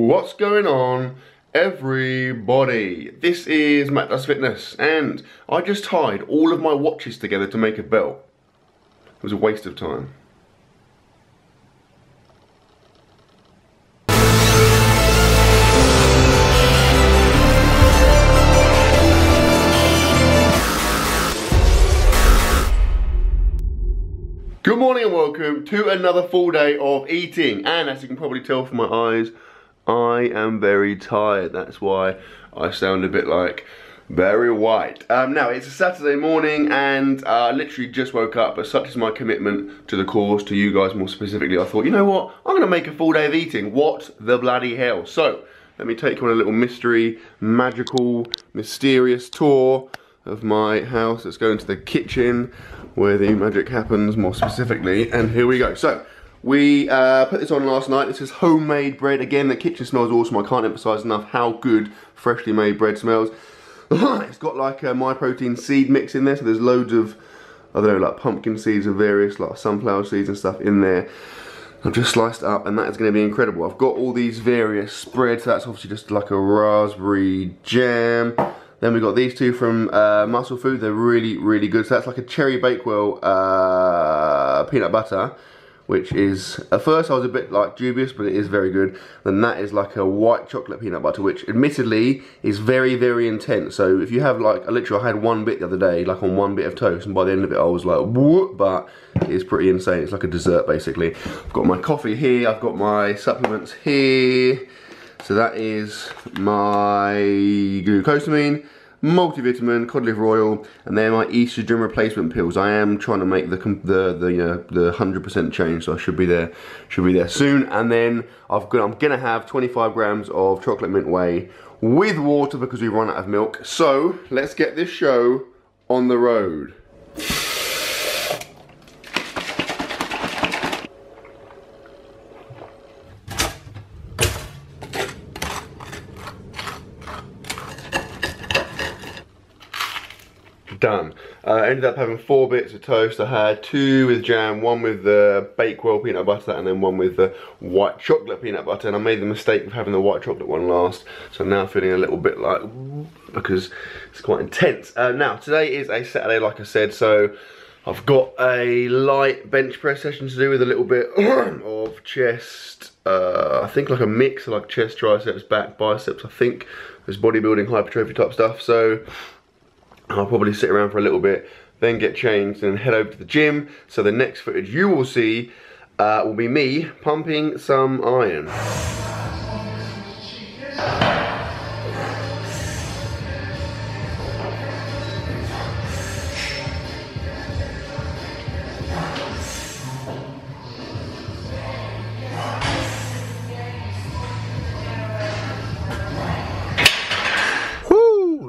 What's going on, everybody? This is Mattdoesfitness, and I just tied all of my watches together to make a belt. It was a waste of time. Good morning and welcome to another full day of eating, and as you can probably tell from my eyes, I am very tired. That's why I sound a bit like very white. Now it's a Saturday morning and I literally just woke up, but such is my commitment to the cause, to you guys more specifically, I thought, you know what, I'm gonna make a full day of eating. What the bloody hell? So let me take you on a little mystery, magical, mysterious tour of my house. Let's go into the kitchen where the magic happens more specifically, and here we go. So we put this on last night. This is homemade bread. Again, the kitchen smells awesome. I can't emphasize enough how good freshly made bread smells. It's got like a My Protein seed mix in there, so there's loads of, I don't know, like pumpkin seeds and various like sunflower seeds and stuff in there. I've just sliced it up, and that is going to be incredible. I've got all these various spreads. So that's obviously just like a raspberry jam. Then we got these two from Muscle Food. They're really, really good. So that's like a cherry Bakewell peanut butter, which is, at first I was a bit like dubious, but it is very good. Then that is like a white chocolate peanut butter, which admittedly is very, very intense. So if you have like, literally I had one bit the other day, like on one bit of toast, and by the end of it I was like, whoop, but it's pretty insane. It's like a dessert basically. I've got my coffee here, I've got my supplements here. So that is my glucosamine, multivitamin, cod liver oil, and they're my estrogen replacement pills. I am trying to make the 100% change, so I should be there soon. And then I'm gonna have 25 grams of chocolate mint whey with water because we've run out of milk. So let's get this show on the road. Done. I ended up having 4 bits of toast. I had 2 with jam, 1 with the Bakewell peanut butter, and then 1 with the white chocolate peanut butter. And I made the mistake of having the white chocolate one last, so I'm now feeling a little bit like, because it's quite intense. Now today is a Saturday, like I said, so I've got a light bench press session to do with a little bit of chest. I think like a mix of like chest, triceps, back, biceps. I think there's bodybuilding, hypertrophy type stuff. So I'll probably sit around for a little bit, then get changed and head over to the gym. So the next footage you will see will be me pumping some iron.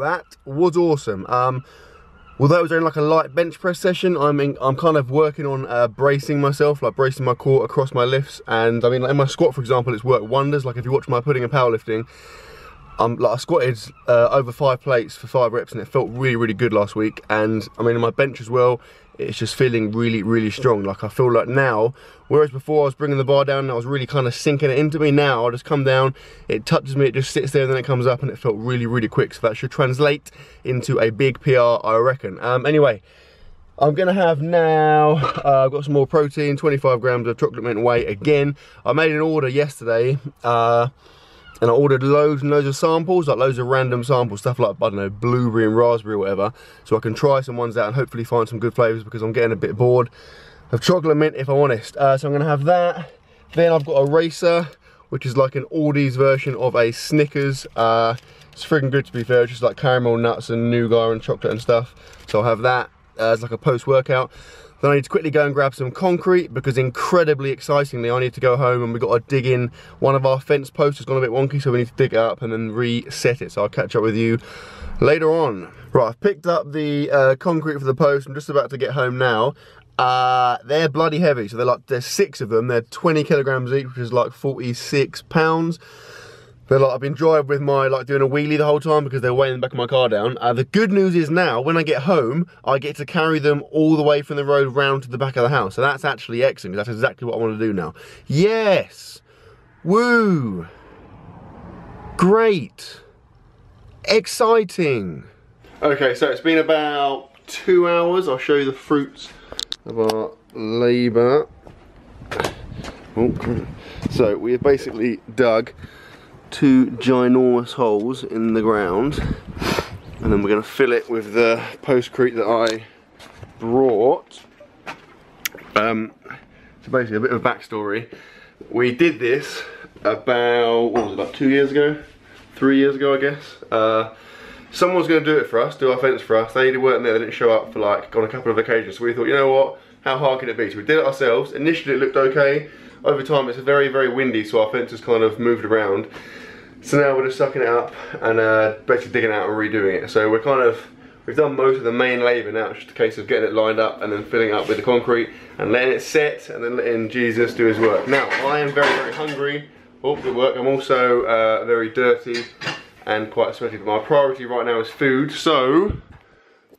That was awesome. Although it was only like a light bench press session, I'm kind of working on bracing myself, like bracing my core across my lifts. And I mean, like in my squat, for example, it's worked wonders. Like if you watch my pudding and powerlifting, like I squatted over 5 plates for 5 reps, and it felt really, really good last week. And I mean, in my bench as well, it's just feeling really, really strong. Like I feel like now, whereas before I was bringing the bar down and I was really kind of sinking it into me, now I just come down, it touches me, it just sits there, and then it comes up, and it felt really, really quick. So that should translate into a big PR, I reckon. Anyway, I'm gonna have now, I've got some more protein, 25 grams of chocolate mint whey again. I made an order yesterday, and I ordered loads and loads of samples, like loads of random samples, stuff like, I don't know, blueberry and raspberry or whatever, so I can try some ones out and hopefully find some good flavours, because I'm getting a bit bored of chocolate mint, if I'm honest. So I'm going to have that. Then I've got a racer, which is like an Aldi's version of a Snickers. It's freaking good, to be fair. It's just like caramel nuts and nougat and chocolate and stuff. So I'll have that as like a post-workout. Then I need to quickly go and grab some concrete, because incredibly excitingly I need to go home and we've got to dig in one of our fence posts. It's gone a bit wonky, so we need to dig it up and then reset it. So I'll catch up with you later on. Right, I've picked up the concrete for the post. I'm just about to get home now. They're bloody heavy, so there's 6 of them. They're 20 kilograms each, which is like 46 pounds. But like, I've been driving with my, like, doing a wheelie the whole time because they're weighing the back of my car down. The good news is now, when I get home, I get to carry them all the way from the road round to the back of the house. So that's actually excellent, because that's exactly what I want to do now. Yes! Woo! Great. Exciting. Okay, so it's been about 2 hours. I'll show you the fruits of our labour. Oh, so we have basically dug 2 ginormous holes in the ground, and then we're going to fill it with the postcrete that I brought. So basically a bit of a backstory. We did this about, what was it, about 2 years ago? 3 years ago, I guess. Someone was going to do it for us, do our fence for us. They weren't there, they didn't show up for like on a couple of occasions. So we thought, you know what, how hard can it be? So we did it ourselves. Initially it looked okay. Over time it's very, very windy, so our fence has kind of moved around. So now we're just sucking it up and basically digging it out and redoing it. So we've done most of the main labour now. It's just a case of getting it lined up and then filling it up with the concrete and letting it set and then letting Jesus do his work. Now, I am very, very hungry. Oh, good work. I'm also very dirty and quite sweaty, but my priority right now is food. So,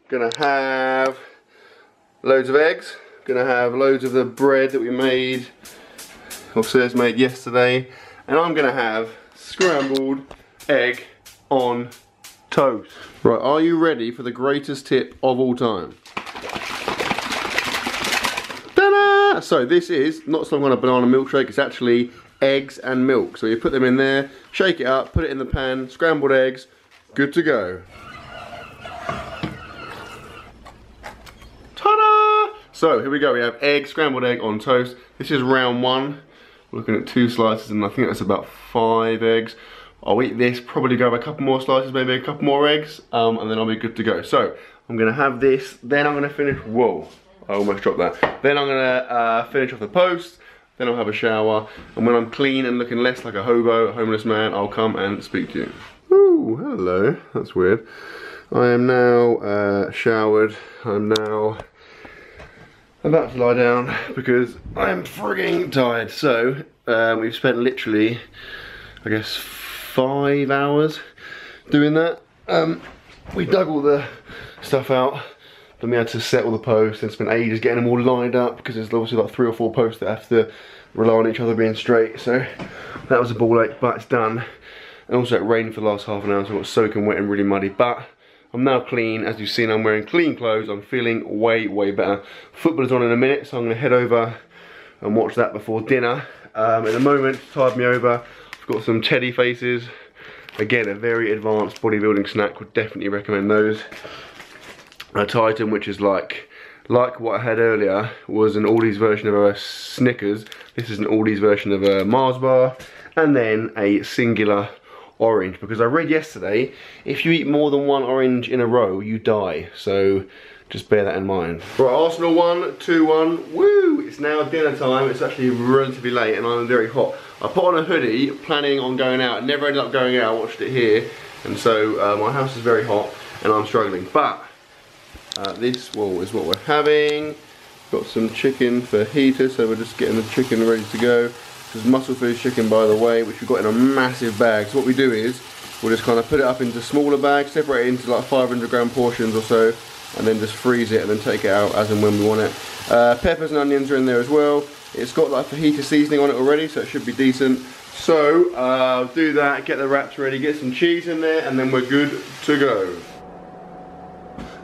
gonna have loads of eggs. Gonna have loads of the bread that we made, or Sarah's made yesterday, and I'm gonna have scrambled egg on toast. Right, are you ready for the greatest tip of all time? Ta-da! So this is not some kind of banana milkshake, it's actually eggs and milk. So you put them in there, shake it up, put it in the pan, scrambled eggs, good to go. Ta-da! So here we go, we have scrambled egg on toast. This is round 1. We're looking at 2 slices and I think that's about 5 eggs. I'll eat this, probably grab a couple more slices, maybe a couple more eggs, and then I'll be good to go. So I'm gonna have this, then I'm gonna finish, whoa, I almost dropped that. Then I'm gonna finish off the post, then I'll have a shower, and when I'm clean and looking less like a hobo, a homeless man, I'll come and speak to you. Ooh, hello, that's weird. I am now showered, I'm now about to lie down because I am frigging tired. So we've spent literally, I guess, 5 hours doing that. We dug all the stuff out, then we had to set all the posts and spent ages getting them all lined up because there's obviously like 3 or 4 posts that have to rely on each other being straight. So that was a ball ache, but it's done. And also it rained for the last half an hour, so I got soaking wet and really muddy. But I'm now clean. As you've seen, I'm wearing clean clothes. I'm feeling way, way better. Football is on in a minute, so I'm gonna head over and watch that before dinner. At the moment, tied me over. I've got some teddy faces. Again, a very advanced bodybuilding snack. Would definitely recommend those. A Titan, which is like what I had earlier, was an Aldi's version of a Snickers. This is an Aldi's version of a Mars bar, and then a singular orange, because I read yesterday if you eat more than 1 orange in a row you die, so just bear that in mind. Right, Arsenal 1, 2-1, woo! It's now dinner time. It's actually relatively late and I'm very hot. I put on a hoodie planning on going out, never ended up going out, I watched it here, and so my house is very hot and I'm struggling, but this is what we're having. Got some chicken fajita, so we're just getting the chicken ready to go. This is muscle food chicken, by the way, which we've got in a massive bag. So what we do is, we'll just kind of put it up into smaller bags, separate it into like 500 gram portions or so, and then just freeze it and then take it out as and when we want it. Peppers and onions are in there as well. It's got like fajita seasoning on it already, so it should be decent. So, I'll do that, get the wraps ready, get some cheese in there, and then we're good to go.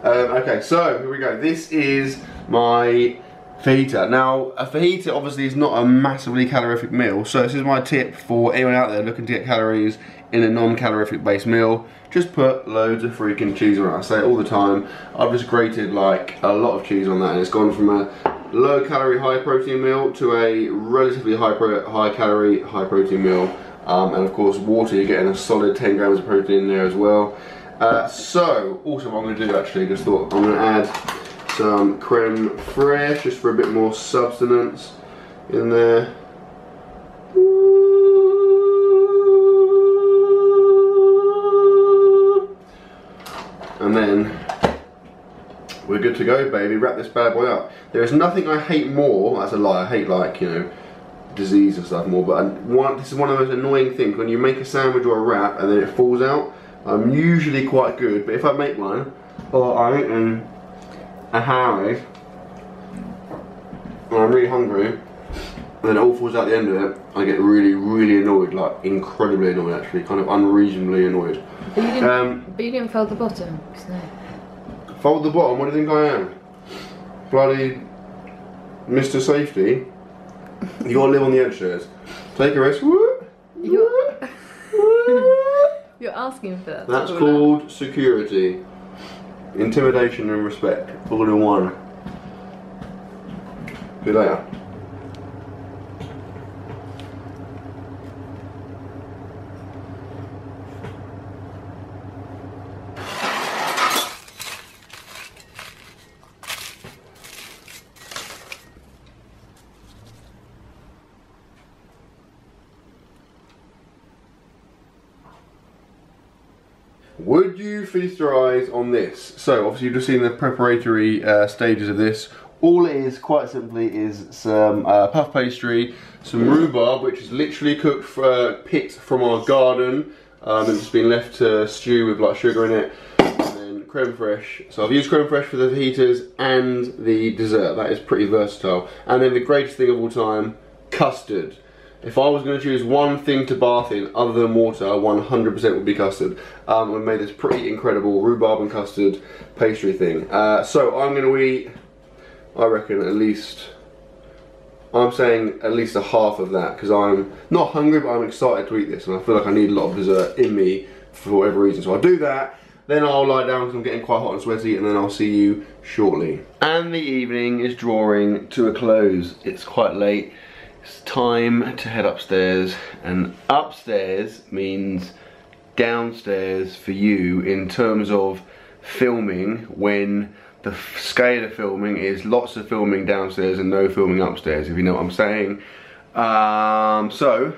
Okay, so here we go. This is my fajita. Now, a fajita obviously is not a massively calorific meal, so this is my tip for anyone out there looking to get calories in a non-calorific based meal. Just put loads of freaking cheese on it. I say it all the time. I've just grated like a lot of cheese on that, and it's gone from a low calorie, high protein meal to a relatively high calorie, high protein meal. And of course, water, you're getting a solid 10 grams of protein in there as well. So, also what I'm going to do actually, just thought I'm going to add some creme fraiche just for a bit more substance in there. And then we're good to go, baby. Wrap this bad boy up. There is nothing I hate more, that's a lie, I hate like, you know, disease and stuff more, but this is one of the most annoying things, when you make a sandwich or a wrap and then it falls out. I'm usually quite good, but if I make one, or I'm eating a Harry, and I'm really hungry, and then it all falls out the end of it, I get really, really annoyed, like incredibly annoyed actually, kind of unreasonably annoyed. But you didn't fold the bottom? No. Fold the bottom? What do you think I am? Bloody Mr. Safety? You gotta live on the edge, Shares. Take a rest. You're asking for that. That's called security. Intimidation and respect. All in one. See you later. Would you feast your eyes on this? So obviously you've just seen the preparatory stages of this. All it is, quite simply, is some puff pastry, some rhubarb, which is literally cooked picked from our garden. It's been left to stew with like sugar in it, and then creme fraiche. So I've used creme fraiche for the fajitas and the dessert. That is pretty versatile. And then the greatest thing of all time, custard. If I was going to choose one thing to bath in other than water, 100% would be custard. We made this pretty incredible rhubarb and custard pastry thing. So I'm going to eat, I reckon, I'm saying at least a half of that, because I'm not hungry, but I'm excited to eat this, and I feel like I need a lot of dessert in me for whatever reason. So I'll do that, then I'll lie down because I'm getting quite hot and sweaty, and then I'll see you shortly. And the evening is drawing to a close. It's quite late. It's time to head upstairs, and upstairs means downstairs for you in terms of filming, when the scale of filming is lots of filming downstairs and no filming upstairs, if you know what I'm saying. So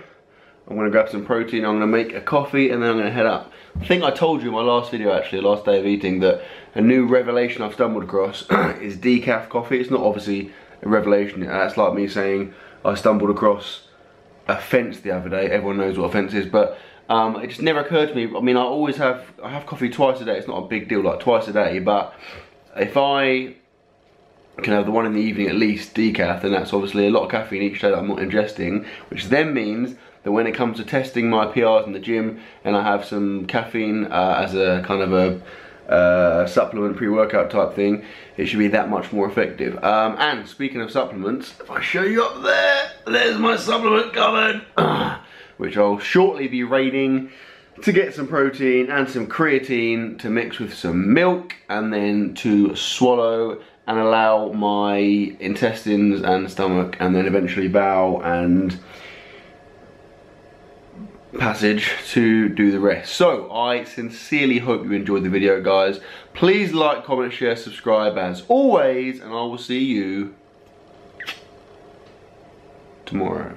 I'm going to grab some protein, I'm going to make a coffee, and then I'm going to head up. I think I told you in my last video, actually, the last day of eating, that a new revelation I've stumbled across is decaf coffee. It's not obviously a revelation, that's like me saying I stumbled across a fence the other day. Everyone knows what a fence is, but it just never occurred to me. I mean, I have coffee twice a day. It's not a big deal, like twice a day, but if I can have the one in the evening at least, decaf, then that's obviously a lot of caffeine each day that I'm not ingesting, which then means that when it comes to testing my PRs in the gym and I have some caffeine as a kind of a supplement pre-workout type thing, it should be that much more effective. And speaking of supplements, if I show you up there, there's my supplement cupboard, which I'll shortly be raiding to get some protein and some creatine to mix with some milk, and then to swallow and allow my intestines and stomach, and then eventually bowel and passage to do the rest. So I sincerely hope you enjoyed the video, guys. Please like, comment, share, subscribe as always, and I will see you tomorrow.